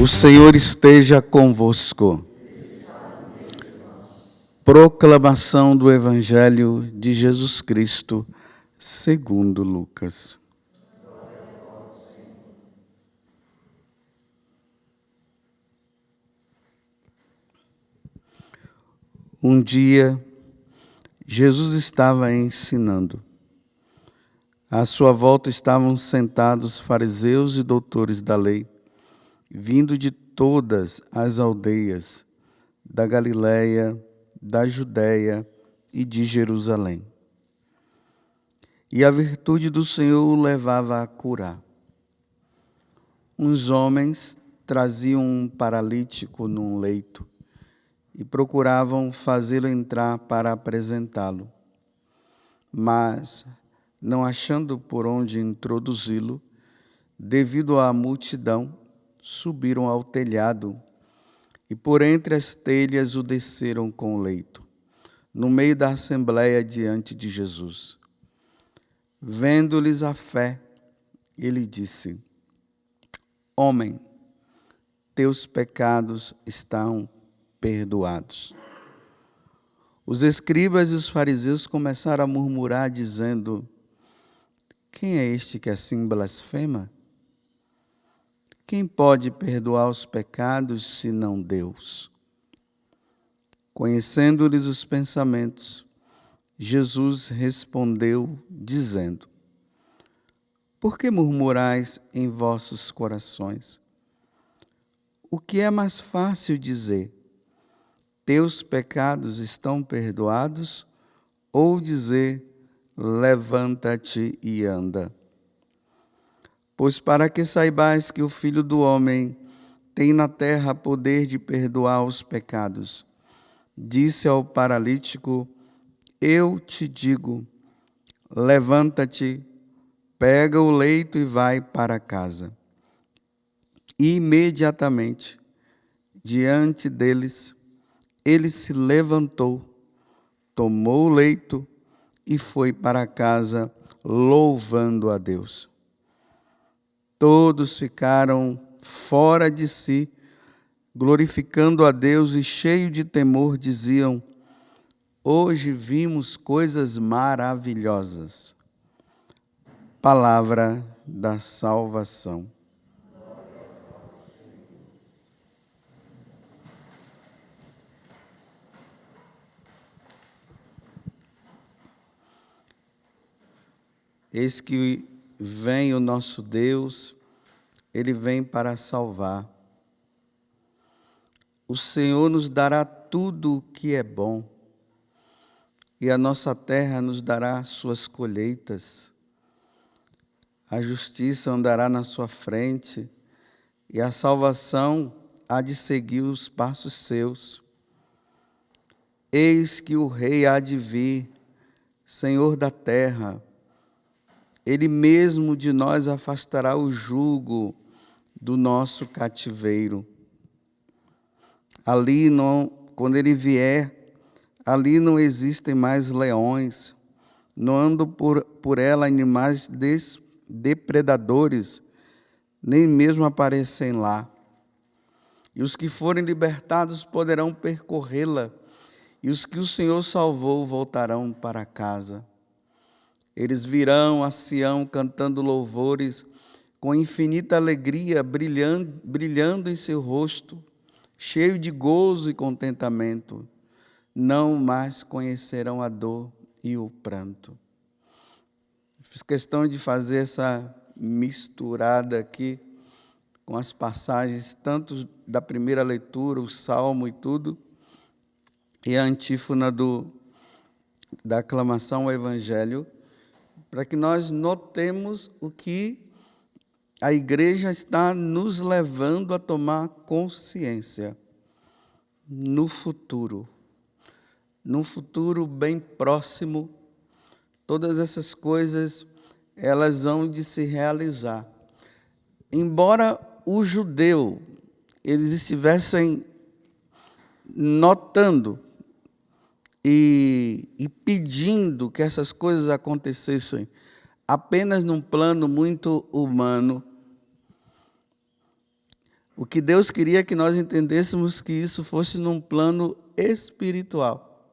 O Senhor esteja convosco. Proclamação do Evangelho de Jesus Cristo, segundo Lucas. Um dia, Jesus estava ensinando. À sua volta estavam sentados fariseus e doutores da lei, vindo de todas as aldeias da Galiléia, da Judéia e de Jerusalém. E a virtude do Senhor o levava a curar. Uns homens traziam um paralítico num leito e procuravam fazê-lo entrar para apresentá-lo. Mas, não achando por onde introduzi-lo, devido à multidão, subiram ao telhado e por entre as telhas o desceram com o leito, no meio da assembleia diante de Jesus. Vendo-lhes a fé, ele disse: Homem, teus pecados estão perdoados. Os escribas e os fariseus começaram a murmurar, dizendo: Quem é este que assim blasfema? Quem pode perdoar os pecados, senão Deus? Conhecendo-lhes os pensamentos, Jesus respondeu, dizendo: Por que murmurais em vossos corações? O que é mais fácil dizer: Teus pecados estão perdoados, ou dizer: Levanta-te e anda? Pois para que saibais que o Filho do Homem tem na terra poder de perdoar os pecados, disse ao paralítico: Eu te digo, levanta-te, pega o leito e vai para casa. E imediatamente, diante deles, ele se levantou, tomou o leito e foi para casa, louvando a Deus. Todos ficaram fora de si, glorificando a Deus e cheios de temor diziam: Hoje vimos coisas maravilhosas. Palavra da salvação. Eis que vem o nosso Deus, Ele vem para salvar. O Senhor nos dará tudo o que é bom, e a nossa terra nos dará suas colheitas. A justiça andará na sua frente, e a salvação há de seguir os passos seus. Eis que o Rei há de vir, Senhor da terra. Ele mesmo de nós afastará o jugo do nosso cativeiro. Ali não, quando ele vier, ali não existem mais leões, não andam por ela animais depredadores, nem mesmo aparecem lá. E os que forem libertados poderão percorrê-la, e os que o Senhor salvou voltarão para casa. Eles virão a Sião cantando louvores, com infinita alegria, brilhando em seu rosto, cheio de gozo e contentamento. Não mais conhecerão a dor e o pranto. Fiz questão de fazer essa misturada aqui com as passagens, tanto da primeira leitura, o Salmo e tudo, e a antífona da aclamação ao Evangelho, para que nós notemos o que a igreja está nos levando a tomar consciência no futuro. Num futuro bem próximo, todas essas coisas, elas vão de se realizar. Embora o judeu, eles estivessem notando e pedindo que essas coisas acontecessem apenas num plano muito humano, O que Deus queria é que nós entendêssemos que isso fosse num plano espiritual.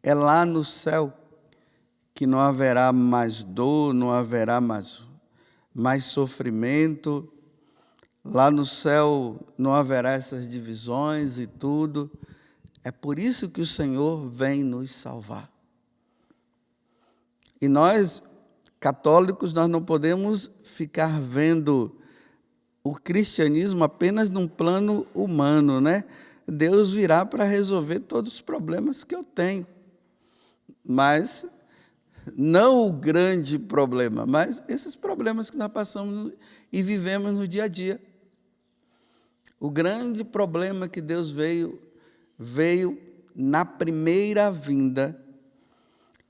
É lá no céu que não haverá mais dor, não haverá mais sofrimento. Lá no céu não haverá essas divisões e tudo. É por isso que o Senhor vem nos salvar. E nós, católicos, nós não podemos ficar vendo o cristianismo apenas num plano humano, né? Deus virá para resolver todos os problemas que eu tenho. Mas não o grande problema, mas esses problemas que nós passamos e vivemos no dia a dia. O grande problema que Deus veio na primeira vinda,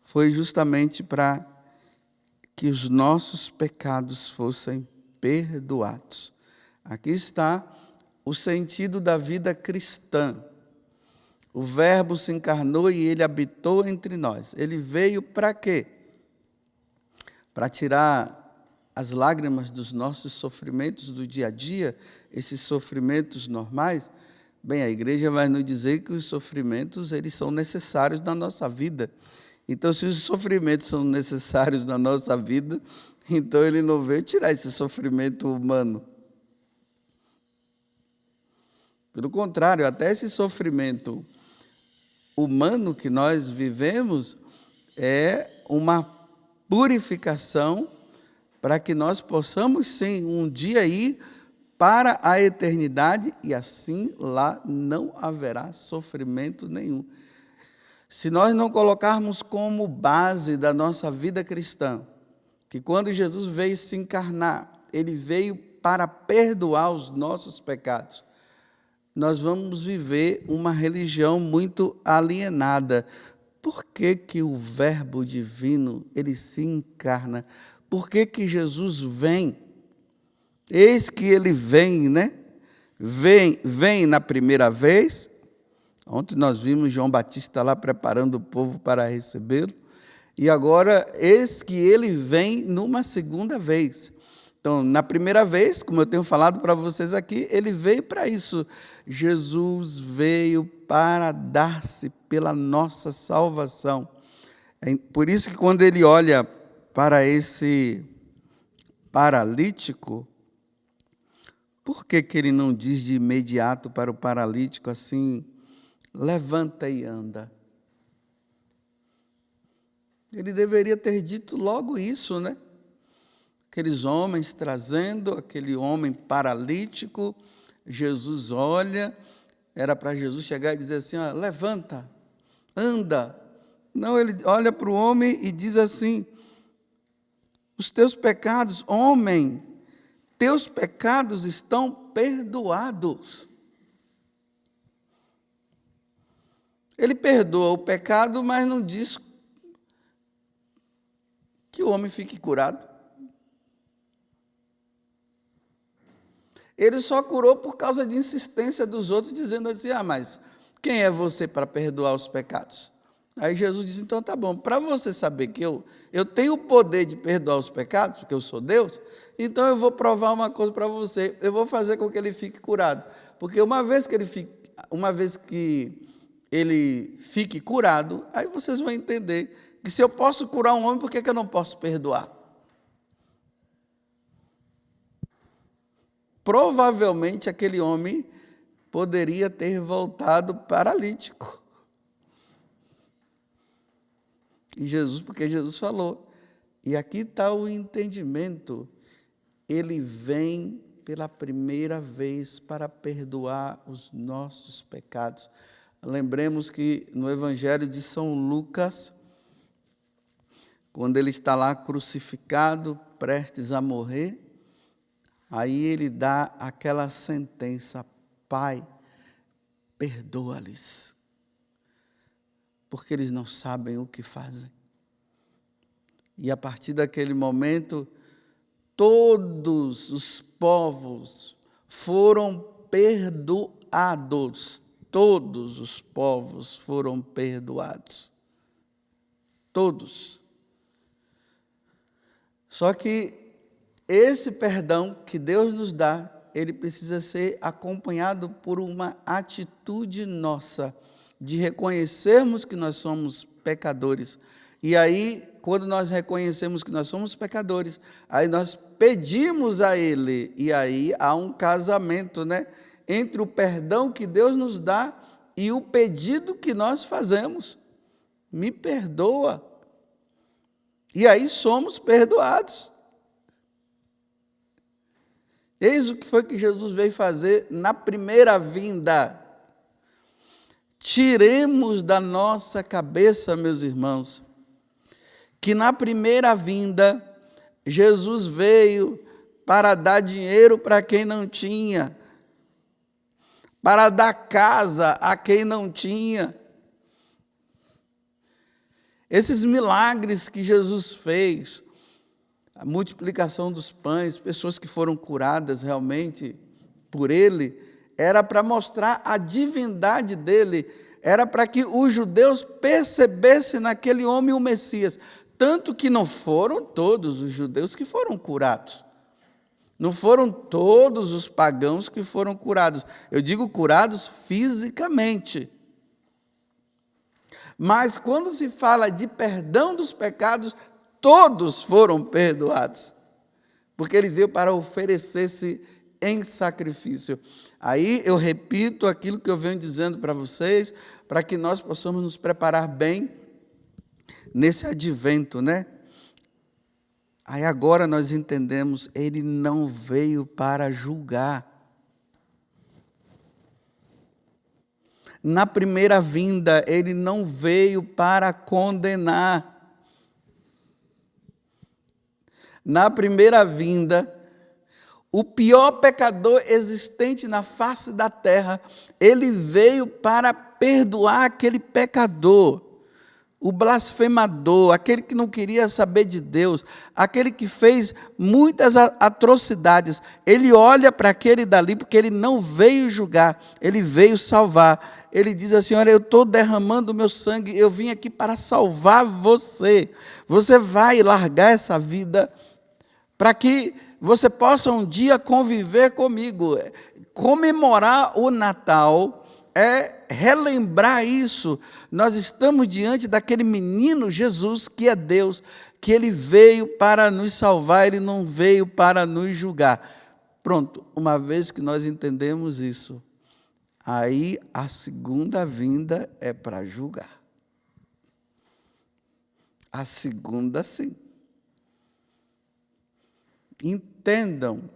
foi justamente para que os nossos pecados fossem perdoados. Aqui está o sentido da vida cristã. O Verbo se encarnou e ele habitou entre nós. Ele veio para quê? Para tirar as lágrimas dos nossos sofrimentos do dia a dia, esses sofrimentos normais. Bem, a igreja vai nos dizer que os sofrimentos eles são necessários na nossa vida. Então, se os sofrimentos são necessários na nossa vida, então ele não veio tirar esse sofrimento humano. Pelo contrário, até esse sofrimento humano que nós vivemos é uma purificação para que nós possamos, sim, um dia ir para a eternidade e assim lá não haverá sofrimento nenhum. Se nós não colocarmos como base da nossa vida cristã, que quando Jesus veio se encarnar, ele veio para perdoar os nossos pecados, nós vamos viver uma religião muito alienada. Por que que o Verbo divino, ele se encarna? Por que que Jesus vem? Eis que ele vem, né? Vem na primeira vez. Ontem nós vimos João Batista lá preparando o povo para recebê-lo. E agora, eis que ele vem numa segunda vez. Então, na primeira vez, como eu tenho falado para vocês aqui, ele veio para isso. Jesus veio para dar-se pela nossa salvação. Por isso que quando ele olha para esse paralítico, por que que ele não diz de imediato para o paralítico assim, levanta e anda? Ele deveria ter dito logo isso, né? Aqueles homens trazendo aquele homem paralítico, Jesus olha, era para Jesus chegar e dizer assim, ó, levanta, anda. Não, ele olha para o homem e diz assim, os teus pecados, homem, teus pecados estão perdoados. Ele perdoa o pecado, mas não diz que o homem fique curado. Ele só curou por causa de insistência dos outros, dizendo assim, mas quem é você para perdoar os pecados? Aí Jesus diz, então tá bom, para você saber que eu tenho o poder de perdoar os pecados, porque eu sou Deus, então eu vou provar uma coisa para você, eu vou fazer com que ele fique curado, porque uma vez que ele fique curado, aí vocês vão entender que se eu posso curar um homem, por que eu não posso perdoar? Provavelmente aquele homem poderia ter voltado paralítico. E Jesus, porque Jesus falou, e aqui está o entendimento, ele vem pela primeira vez para perdoar os nossos pecados. Lembremos que no Evangelho de São Lucas, quando ele está lá crucificado, prestes a morrer, aí ele dá aquela sentença, Pai, perdoa-lhes, porque eles não sabem o que fazem. E a partir daquele momento, todos os povos foram perdoados. Todos os povos foram perdoados. Todos. Só que esse perdão que Deus nos dá, ele precisa ser acompanhado por uma atitude nossa, de reconhecermos que nós somos pecadores. E aí, quando nós reconhecemos que nós somos pecadores, aí nós pedimos a Ele, e aí há um casamento, né, entre o perdão que Deus nos dá e o pedido que nós fazemos. Me perdoa. E aí somos perdoados. Eis o que foi que Jesus veio fazer na primeira vinda. Tiremos da nossa cabeça, meus irmãos, que na primeira vinda, Jesus veio para dar dinheiro para quem não tinha, para dar casa a quem não tinha. Esses milagres que Jesus fez, a multiplicação dos pães, pessoas que foram curadas realmente por Ele, era para mostrar a divindade dEle, era para que os judeus percebessem naquele homem o Messias. Tanto que não foram todos os judeus que foram curados. Não foram todos os pagãos que foram curados. Eu digo curados fisicamente. Mas quando se fala de perdão dos pecados, todos foram perdoados. Porque ele veio para oferecer-se em sacrifício. Aí eu repito aquilo que eu venho dizendo para vocês, para que nós possamos nos preparar bem nesse advento, né? Aí agora nós entendemos, ele não veio para julgar. Na primeira vinda, ele não veio para condenar. Na primeira vinda, o pior pecador existente na face da terra, ele veio para perdoar aquele pecador, o blasfemador, aquele que não queria saber de Deus, aquele que fez muitas atrocidades. Ele olha para aquele dali, porque ele não veio julgar, ele veio salvar. Ele diz assim: olha, eu estou derramando o meu sangue, eu vim aqui para salvar você. Você vai largar essa vida para que você possa um dia conviver comigo. Comemorar o Natal é relembrar isso. Nós estamos diante daquele menino Jesus, que é Deus, que ele veio para nos salvar, ele não veio para nos julgar. Pronto, uma vez que nós entendemos isso, aí a segunda vinda é para julgar. A segunda, sim. Entendam,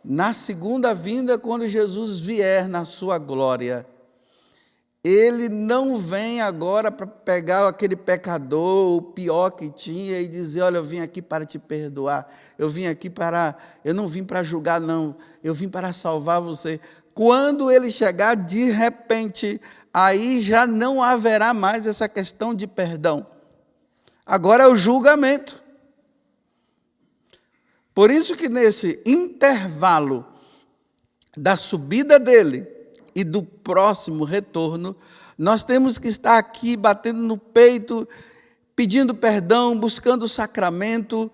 na segunda vinda, quando Jesus vier na sua glória, ele não vem agora para pegar aquele pecador, o pior que tinha, e dizer: olha, eu vim aqui para te perdoar, eu não vim para julgar, não, eu vim para salvar você. Quando ele chegar, de repente, aí já não haverá mais essa questão de perdão. Agora é o julgamento. Por isso que nesse intervalo da subida dele e do próximo retorno, nós temos que estar aqui batendo no peito, pedindo perdão, buscando o sacramento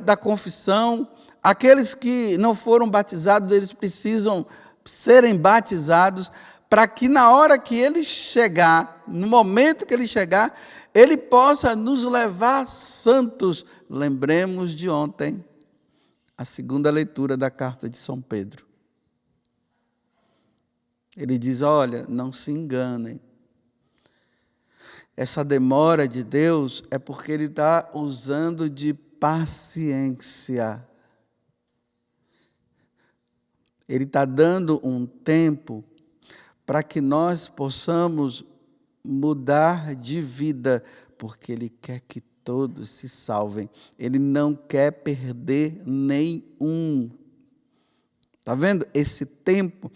da confissão. Aqueles que não foram batizados, eles precisam serem batizados, para que na hora que ele chegar, no momento que ele chegar, ele possa nos levar santos. Lembremos de ontem, a segunda leitura da carta de São Pedro. Ele diz: olha, não se enganem. Essa demora de Deus é porque Ele está usando de paciência. Ele está dando um tempo para que nós possamos mudar de vida, porque Ele quer que todos se salvem. Ele não quer perder nenhum. Está vendo? Esse tempo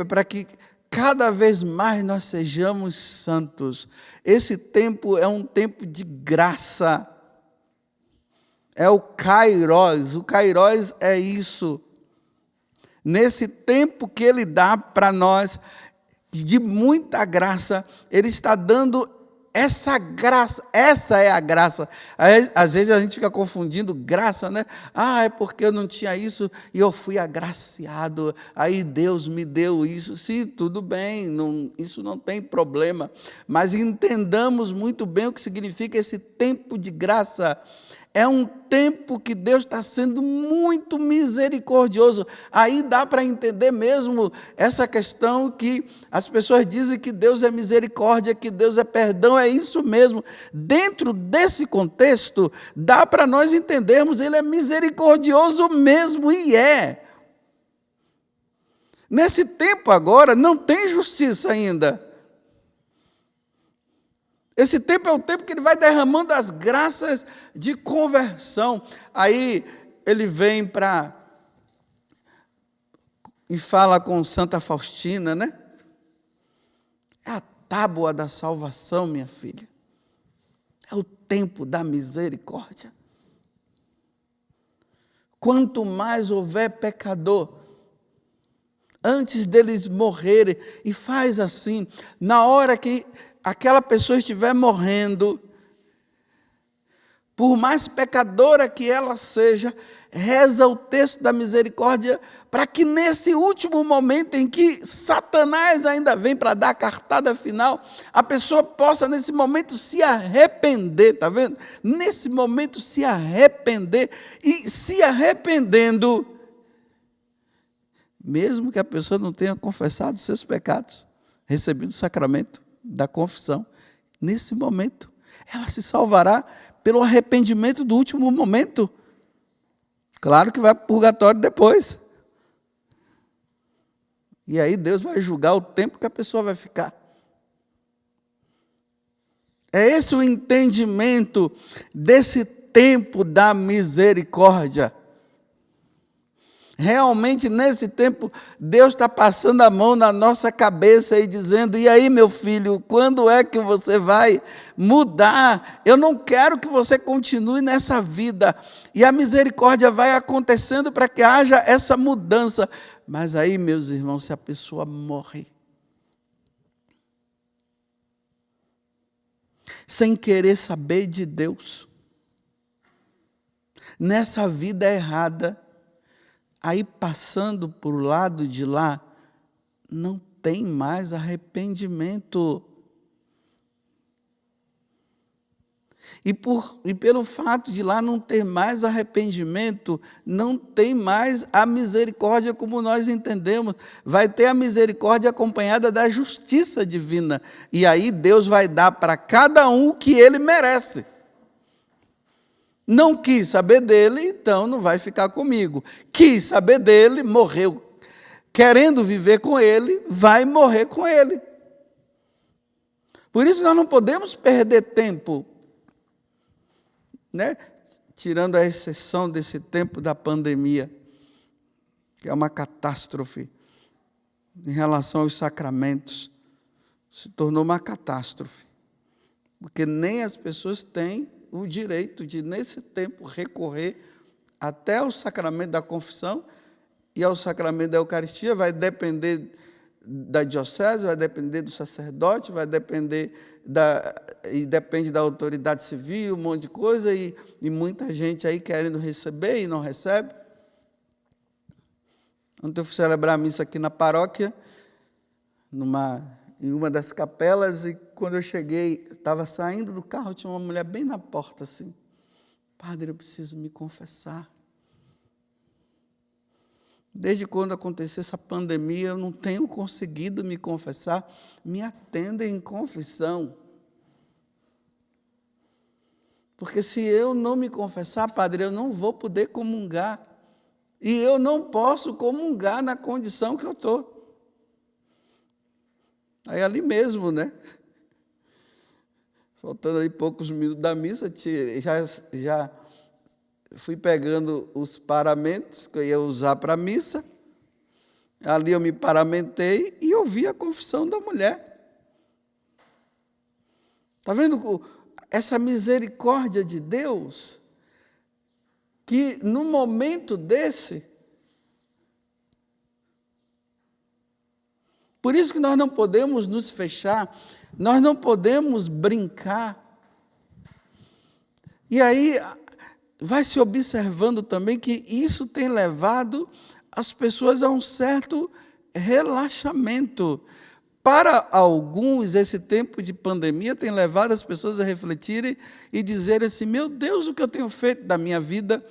é para que cada vez mais nós sejamos santos. Esse tempo é um tempo de graça. É o Kairos. O Kairos é isso. Nesse tempo que Ele dá para nós, de muita graça, Ele está dando essa graça, essa é a graça. Às vezes a gente fica confundindo graça, né? É porque eu não tinha isso e eu fui agraciado, aí Deus me deu isso. Sim, tudo bem, isso não tem problema, mas entendamos muito bem o que significa esse tempo de graça. É um tempo que Deus está sendo muito misericordioso. Aí dá para entender mesmo essa questão que as pessoas dizem que Deus é misericórdia, que Deus é perdão, é isso mesmo. Dentro desse contexto, dá para nós entendermos, Ele é misericordioso mesmo, e é. Nesse tempo agora, não tem justiça ainda. Esse tempo é o tempo que Ele vai derramando as graças de conversão. Aí Ele vem e fala com Santa Faustina, né? É a tábua da salvação, minha filha. É o tempo da misericórdia. Quanto mais houver pecador, antes deles morrerem, e faz assim, na hora que aquela pessoa estiver morrendo, por mais pecadora que ela seja, reza o texto da misericórdia, para que nesse último momento em que Satanás ainda vem para dar a cartada final, a pessoa possa nesse momento se arrepender, está vendo? Nesse momento se arrepender, e se arrependendo, mesmo que a pessoa não tenha confessado seus pecados, recebido o sacramento da confissão, nesse momento, ela se salvará pelo arrependimento do último momento. Claro que vai para o purgatório depois. E aí Deus vai julgar o tempo que a pessoa vai ficar. É esse o entendimento desse tempo da misericórdia. Realmente, nesse tempo, Deus está passando a mão na nossa cabeça e dizendo, e aí, meu filho, quando é que você vai mudar? Eu não quero que você continue nessa vida. E a misericórdia vai acontecendo para que haja essa mudança. Mas aí, meus irmãos, se a pessoa morre, sem querer saber de Deus, nessa vida errada, aí passando por lado de lá, não tem mais arrependimento. E pelo fato de lá não ter mais arrependimento, não tem mais a misericórdia como nós entendemos. Vai ter a misericórdia acompanhada da justiça divina. E aí Deus vai dar para cada um o que ele merece. Não quis saber dele, então não vai ficar comigo. Quis saber dele, morreu. Querendo viver com ele, vai morrer com ele. Por isso nós não podemos perder tempo, né? Tirando a exceção desse tempo da pandemia, que é uma catástrofe em relação aos sacramentos. Se tornou uma catástrofe, porque nem as pessoas têm o direito de, nesse tempo, recorrer até ao sacramento da confissão e ao sacramento da Eucaristia. Vai depender da diocese, vai depender do sacerdote, vai depender e depende da autoridade civil, um monte de coisa, e muita gente aí querendo receber e não recebe. Ontem eu fui celebrar a missa aqui na paróquia, em uma das capelas, e quando eu cheguei, estava saindo do carro, tinha uma mulher bem na porta, assim, padre, eu preciso me confessar. Desde quando aconteceu essa pandemia, eu não tenho conseguido me confessar, me atendem em confissão. Porque se eu não me confessar, padre, eu não vou poder comungar. E eu não posso comungar na condição que eu estou. Aí ali mesmo, né? Faltando aí poucos minutos da missa, já fui pegando os paramentos que eu ia usar para a missa. Ali eu me paramentei e ouvi a confissão da mulher. Está vendo essa misericórdia de Deus? Que no momento desse, Por isso que nós não podemos nos fechar, nós não podemos brincar. E aí vai se observando também que isso tem levado as pessoas a um certo relaxamento. Para alguns, esse tempo de pandemia tem levado as pessoas a refletirem e dizerem assim: meu Deus, o que eu tenho feito da minha vida?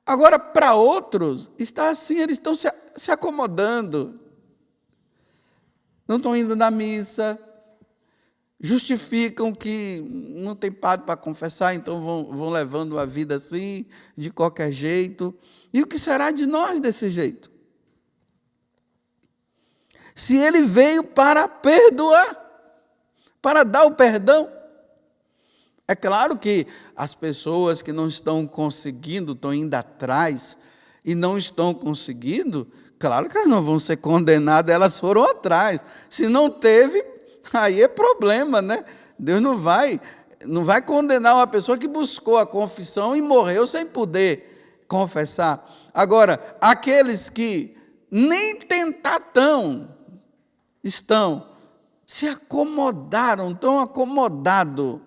Agora, para outros, está assim, eles estão se acomodando. Não estão indo na missa, justificam que não tem padre para confessar, então vão levando a vida assim, de qualquer jeito. E o que será de nós desse jeito? Se ele veio para perdoar, para dar o perdão. É claro que as pessoas que não estão conseguindo, estão indo atrás e não estão conseguindo, claro que elas não vão ser condenadas, elas foram atrás. Se não teve, aí é problema, né? Deus não vai condenar uma pessoa que buscou a confissão e morreu sem poder confessar. Agora, aqueles que nem tentar estão, se acomodaram, estão acomodados,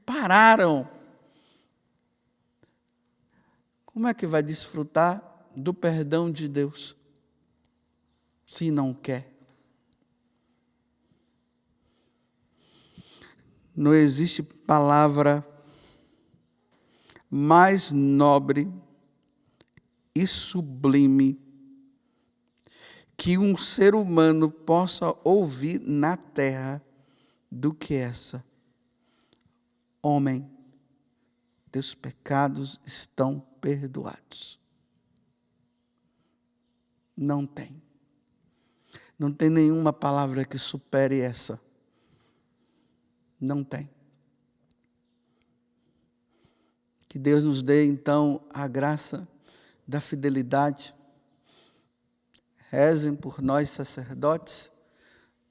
pararam. Como é que vai desfrutar do perdão de Deus se não quer? Não existe palavra mais nobre e sublime que um ser humano possa ouvir na terra do que essa. Homem, teus pecados estão perdoados. Não tem. Não tem nenhuma palavra que supere essa. Não tem. Que Deus nos dê, então, a graça da fidelidade. Rezem por nós, sacerdotes,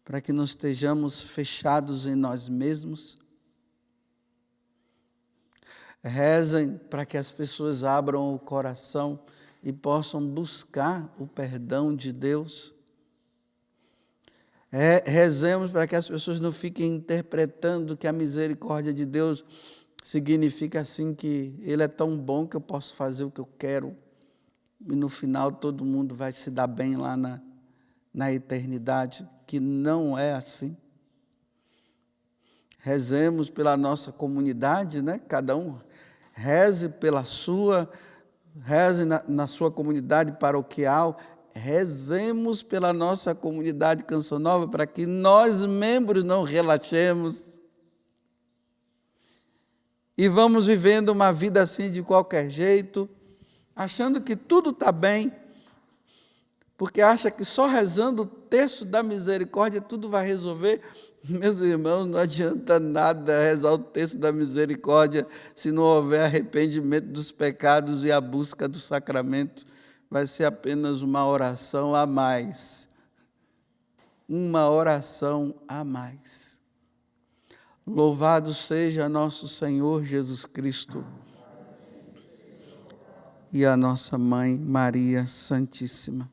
para que não estejamos fechados em nós mesmos. Rezem para que as pessoas abram o coração e possam buscar o perdão de Deus. Rezemos para que as pessoas não fiquem interpretando que a misericórdia de Deus significa assim que Ele é tão bom que eu posso fazer o que eu quero. E no final todo mundo vai se dar bem lá na eternidade, que não é assim. Rezemos pela nossa comunidade, né? Cada um reze pela sua, reze na sua comunidade paroquial, rezemos pela nossa comunidade Canção Nova, para que nós, membros, não relaxemos. E vamos vivendo uma vida assim de qualquer jeito, achando que tudo está bem, porque acha que só rezando o terço da misericórdia tudo vai resolver. Meus irmãos, não adianta nada rezar o terço da misericórdia se não houver arrependimento dos pecados e a busca do sacramento. Vai ser apenas uma oração a mais. Uma oração a mais. Louvado seja nosso Senhor Jesus Cristo e a nossa Mãe Maria Santíssima.